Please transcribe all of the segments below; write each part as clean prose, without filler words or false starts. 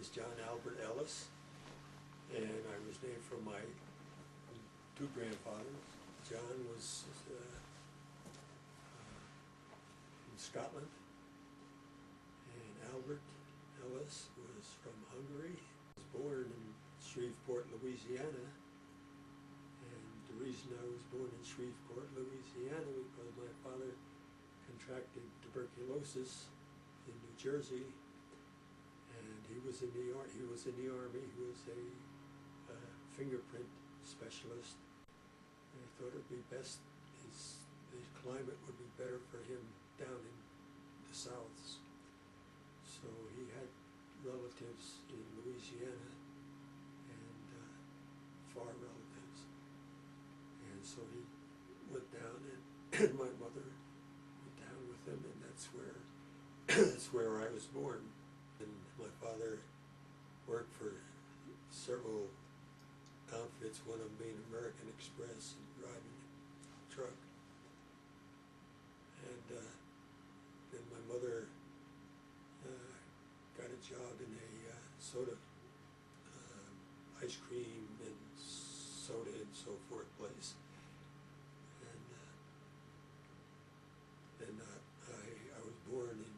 is John Albert Ellis, and I was named for my two grandfathers. John was from Scotland, and Albert Ellis was from Hungary. He was born in Shreveport, Louisiana, and the reason I was born in Shreveport, Louisiana, because my father contracted tuberculosis in New Jersey, and he was in the Army. He was a fingerprint specialist. And I thought it would be best. The climate would be better for him down in the South. So he had relatives in Louisiana and far relatives, and so he went down, and my mother went down with him, and that's where I was born. And my father worked for several outfits, one of them being American Express, and driving a truck. And then my mother got a job in a soda, ice cream and soda and so forth place. And then I was born in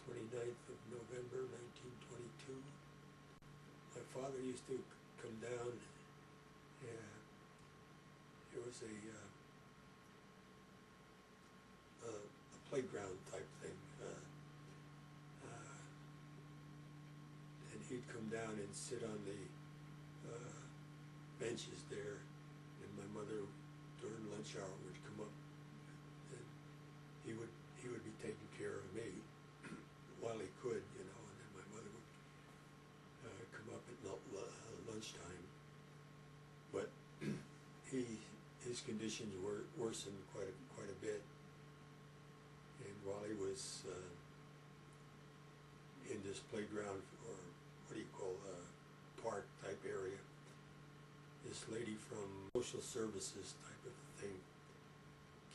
29th of November 1922. My father used to come down. It was a playground type thing. And he'd come down and sit on the benches there, and my mother during lunch hour would come up, and he would be taking care of me while he could, and then my mother would come up at lunchtime. But his conditions were worsened quite a bit, and while he was in this playground, or what do you call park type area, this lady from social services type of thing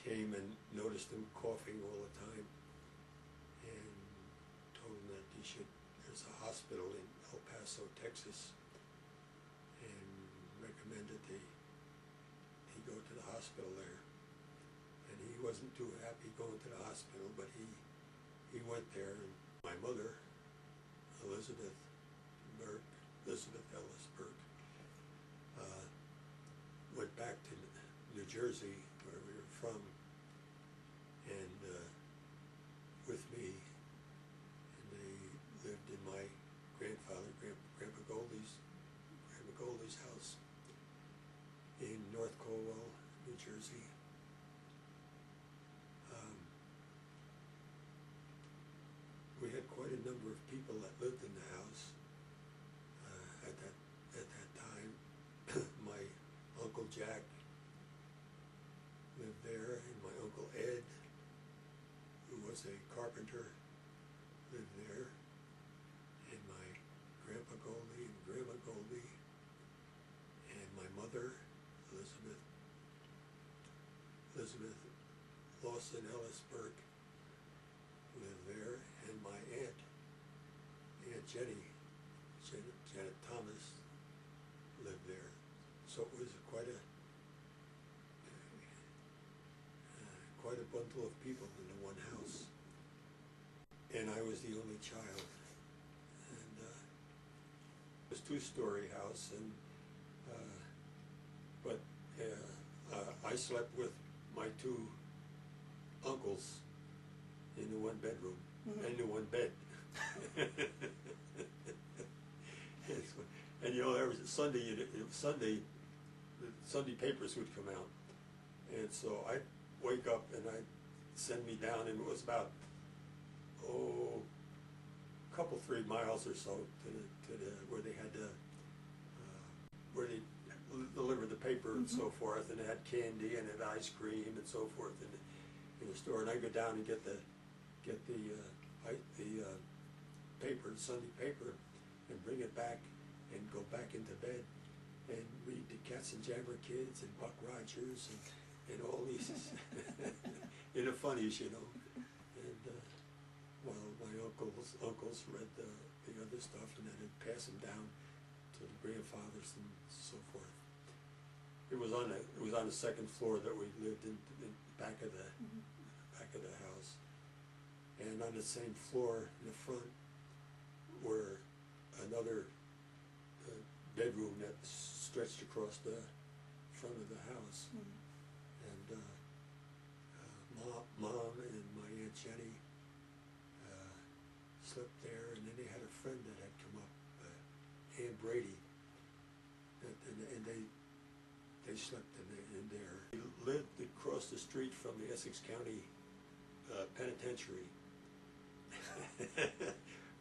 came and noticed him coughing all the time, and told him that there's a hospital in El Paso, Texas, and recommended he go to the hospital there. And he wasn't too happy going to the hospital, but he went there, and my mother, Elizabeth Ellis Burke, went back to New Jersey, where we were from, and with me, and they lived in my Grandpa Goldie's house in North Colwell, New Jersey. We had quite a number of people that lived in the house at that time. My Uncle Jack lived there, and my Uncle Ed, who was a carpenter, lived there, and my Grandpa Goldie and Grandma Goldie, and my mother, Elizabeth Lawson Ellis Burke, lived there, and my Aunt Janet Thomas, lived there. So it was quite a bundle of people in the one house, and I was the only child. And it was a two-story house, and but I slept with my two uncles in the one bedroom, in the one bed. And every Sunday, the Sunday papers would come out, and so I'd wake up and I'd send me down, and it was about a couple 3 miles or so to the where they had to where they delivered the paper and so forth, and it had candy and it had ice cream and so forth in the store, and I'd go down and get the paper, the Sunday paper, and bring it back and go back into bed and read the Katzenjammer Kids and Buck Rogers and all these, in the funnies, And while my uncles read the other stuff, and then it'd pass them down to the grandfathers and so forth. It was on the second floor that we lived in the back of the house, and on the same floor in the front were another bedroom that stretched across the front of the house. And Mom and my Aunt Jenny slept there, and then they had a friend that had come up, Ann Brady, and they slept in there. He lived across the street from the Essex County Penitentiary,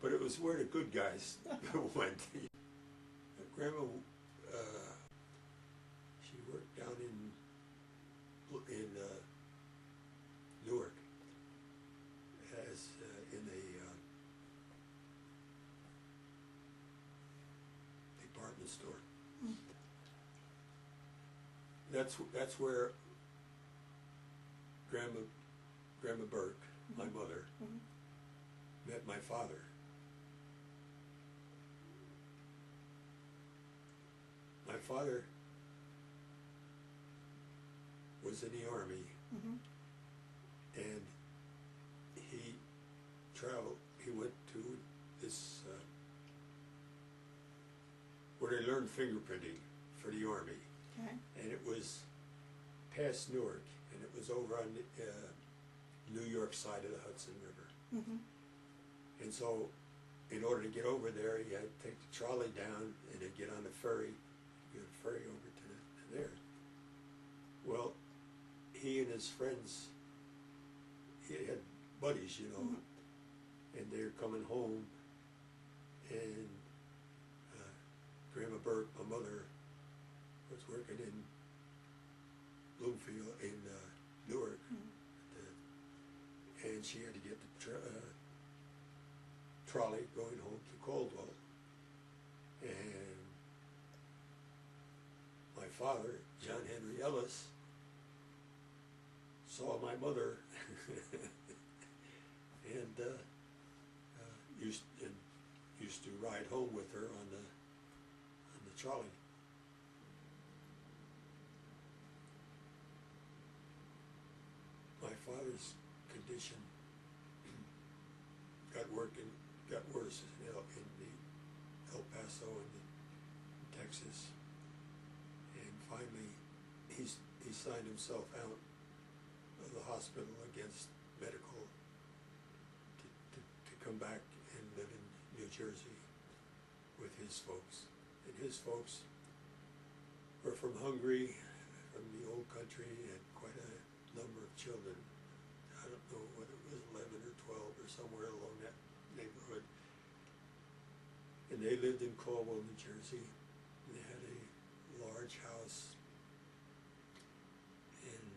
but it was where the good guys went. Grandma, she worked down in Newark as in a department store. That's where Grandma Burke, my mother, met my father. My father was in the Army, and he traveled. He went to this where they learned fingerprinting for the Army. Okay. And it was past Newark, and it was over on the New York side of the Hudson River. And so, in order to get over there, you had to take the trolley down and then get on the ferry, over to there. Well, he and his friends, he had buddies, and they were coming home, and Grandma Burke, my mother, was working in Bloomfield, in Newark, and she had to get the trolley going home to Caldwell. And my father, John Henry Ellis, saw my mother and used to ride home with her on the trolley. My father's condition got worse in El Paso and in Texas, and finally he signed himself out of the hospital against medical to come back and live in New Jersey with his folks. And his folks were from Hungary, from the old country, and quite a number of children. I don't know whether it was 11 or 12 or somewhere along that neighborhood. And they lived in Caldwell, New Jersey. And they had a large house. And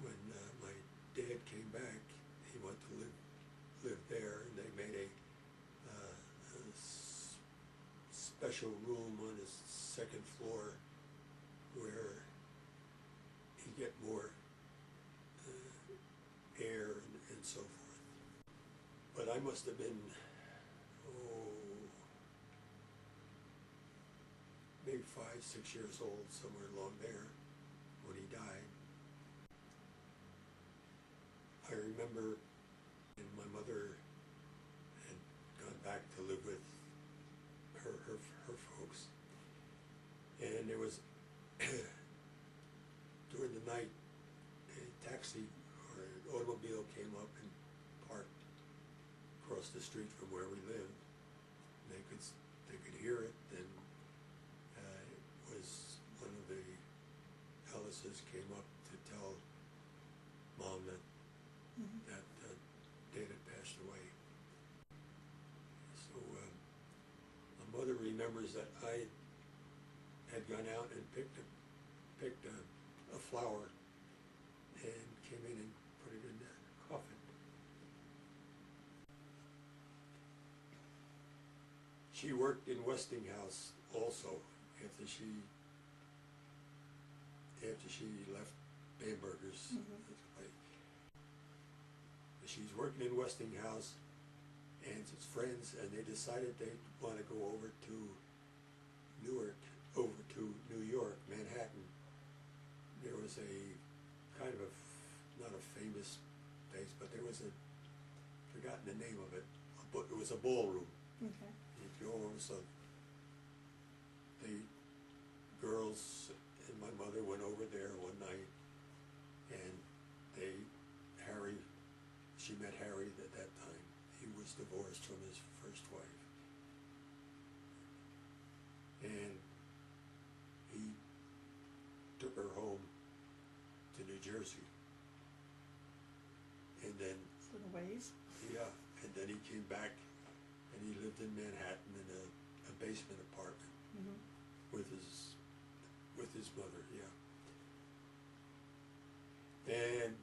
when my dad came back, he went to live there, and they made a special room on his second floor where he'd get more air and so forth. But I must have been, maybe 5, 6 years old, somewhere along there, when he died. I remember, and my mother had gone back to live with her folks, and there was during the night a taxi or an automobile came up and parked across the street from where we lived. They could hear it, and it was one of the Ellises came up to tell Mom that Dad had passed away. So my mother remembers that I had gone out and picked a flower and came in and put it in the coffin. She worked in Westinghouse also after she left Bamberger's. The she's working in Westinghouse, and it's friends, and they decided they want to go over to New York, Manhattan. There was a kind of not a famous place, but there was forgotten the name of it. It was a ballroom. Okay. You'd go over, so the girls and my mother went over there one night, and she met Harry at that time. He was divorced from his first wife. And he took her home to New Jersey. And then, Little ways. yeah, and then he came back and he lived in Manhattan in a basement apartment with his mother, yeah. And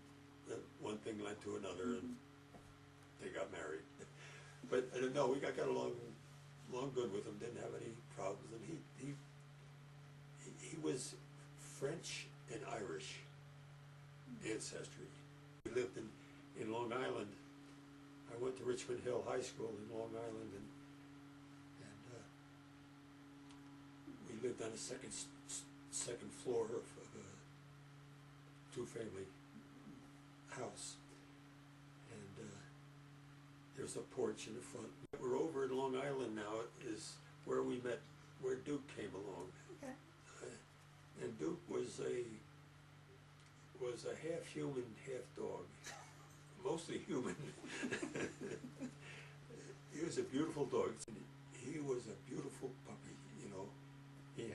one thing led to another, and they got married. But no, we got along good with him. Didn't have any problems. And he was French and Irish ancestry. We lived in Long Island. I went to Richmond Hill High School in Long Island, and we lived on a second floor of a two-family house, and there's a porch in the front. We're over in Long Island now. Is where we met, where Duke came along. Okay. And Duke was a half human, half dog, mostly human. He was a beautiful dog. He was a beautiful puppy. You know, he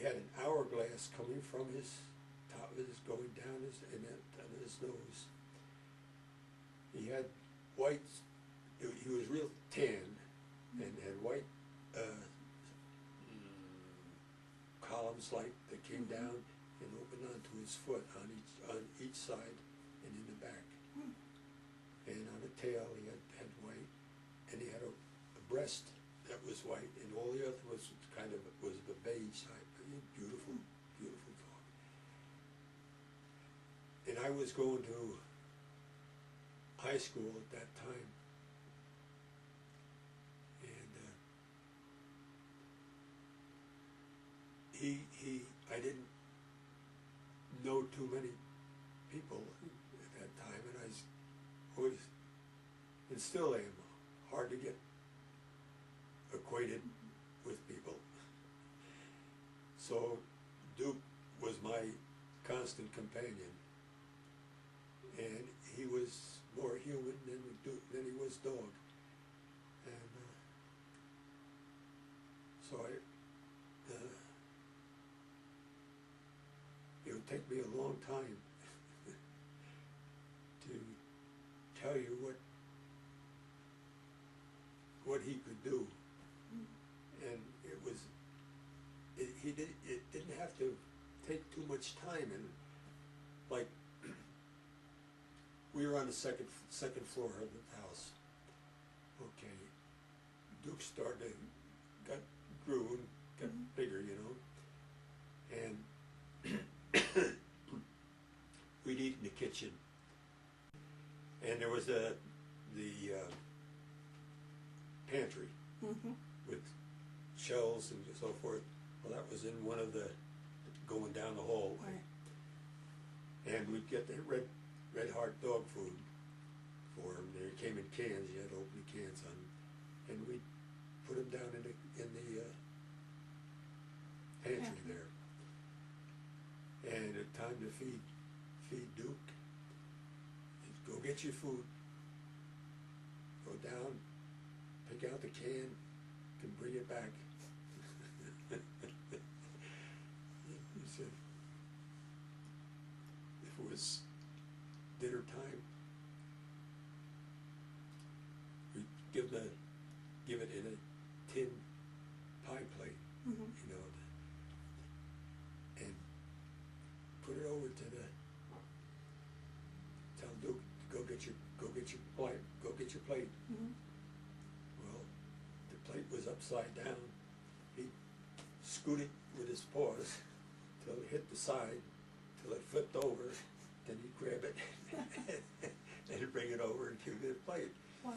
had an hourglass coming from his top, going down his nose. He had white. He was real tan and had white columns like that came down and opened onto his foot on each side and in the back. And on the tail he had white, and he had a breast that was white, and all the other was a beige type. Beautiful, beautiful dog. And I was going to high school at that time, and I didn't know too many people at that time, and I was, and still am, hard to get acquainted with people. So Duke was my constant companion, and he was more human than he was dog. And so it would take me a long time to tell you what he could do. And it didn't have to take too much time, and like we were on the second floor of the house. Okay, Duke grew and got bigger, you know, and we'd eat in the kitchen, and there was the pantry with shelves and so forth. Well, that was in one of the going down the hallway, and we'd get the Red Heart dog food for him. They came in cans. You had to open the cans on, and we'd put them down in the pantry there. And it's time to feed Duke. Go get your food. Go down, pick out the can, and bring it back. He said, if it was dinner time, we'd give it in a tin pie plate, you know, and put it over to tell Duke, go get your plate. Well, the plate was upside down. He'd scoot it with his paws till it hit the side, till it flipped over, then he'd grab it They'd bring it over and give me a plate. Wow.